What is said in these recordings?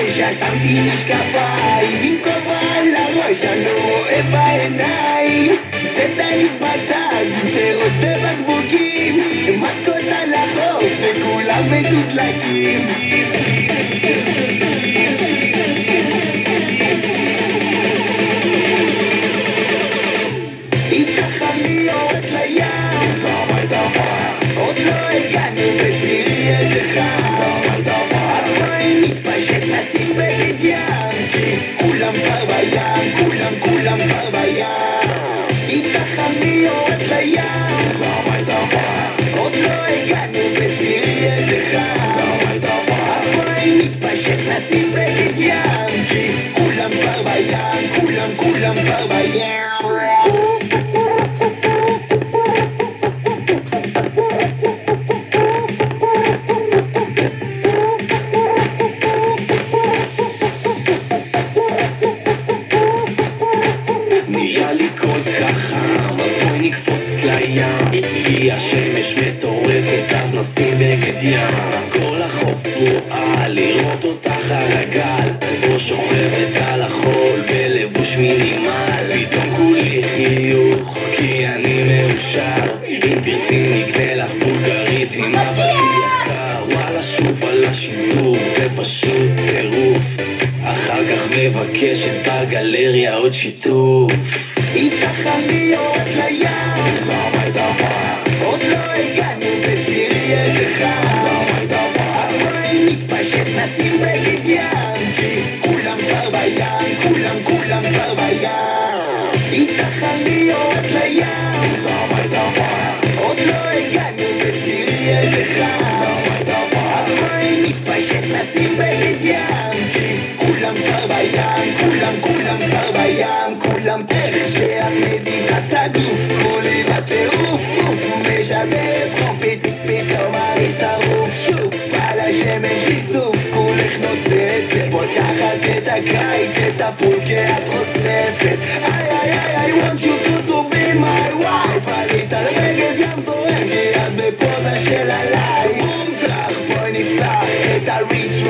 שמתי משקפיים במקום על הראש אני לא רואה בעיניים צדנית בצד, פירות ובקבוקים מכות על החוף וכולם מתודלקים איתך אני יורד לים עוד לא הגענו ותראי איזה חם אז בואי נתפשט נשים בגד ים כי כולם כבר בים, כולם כבר בים איתך אני יורד לים עוד לא הגענו ותראי איזה חם אז בואי נתפשט נשים בגד ים כי כולם כבר בים, כולם כבר בים נהיה לי קוד חכם, אז בואי נקפוץ לים כי השמש מטורפת, אז נשים בגד ים כל החוף רואה לראות אותך על הגל בו שוכבת על החול בלבוש מינימל פתאום כולי חיוך כי אני מאושר אם תרצי נקנה לך בולגרית עם אבטיח קר וואלה שוב על השיזור זה פשוט טירוף אחר כך מבקשת בגלריה עוד שיתוף איתך אני יורד לים עוד לא הגענו ותראי איזה חם אז בואי נתפשט נשים בגד ים כי כולם כבר בים, כולם כבר בים איתך אני יורד לים עוד לא הגענו ותראי איזה חם אז בואי נתפשט נשים בגד ים כי כולם כבר בים, כולם כבר בים כולם איך שאת מזיזה את הגוף כולי בטירוף משברת חומפית פתאום אני שרוף שוב על השמש שיסוף כולך נוצצת פותחת את הקיץ את הפול כי את חושפת I want you to be my wife עלית על בגד ים זורם כי את בפוזה של הלייף מומתח בואי נפתח את הריץ'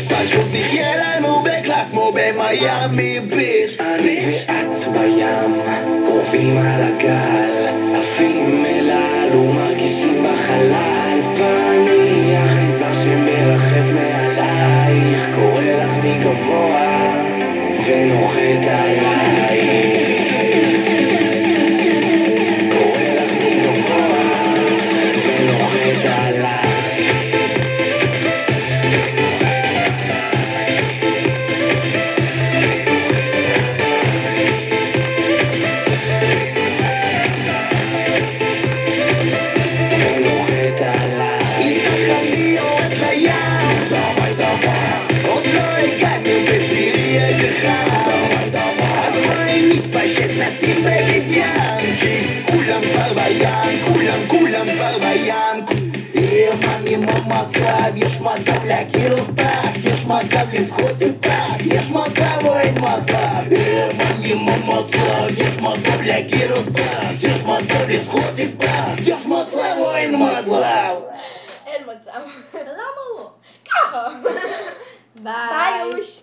פשוט נחיה לנו בקלאס כמו במיימי ביץ' אני ואת בים קרובים על הגל עפים אל על ומרגישים בחלל ואני החייזר שמרחב מעלייך קורא לך מגבוה ונוחת עלייך קורא לך מגבוה ונוחת עלייך נשים בגד ים כי כולם כבר בים, כולם כבר בים אני במצב, יש מצב להכיר אותך יש מצב לזכות איתך יש מצב או אין מצב אני במצב, יש מצב להכיר אותך יש מצב לזכות איתך יש מצב או אין מצב אין מצב למה לא? ככה ביי יוש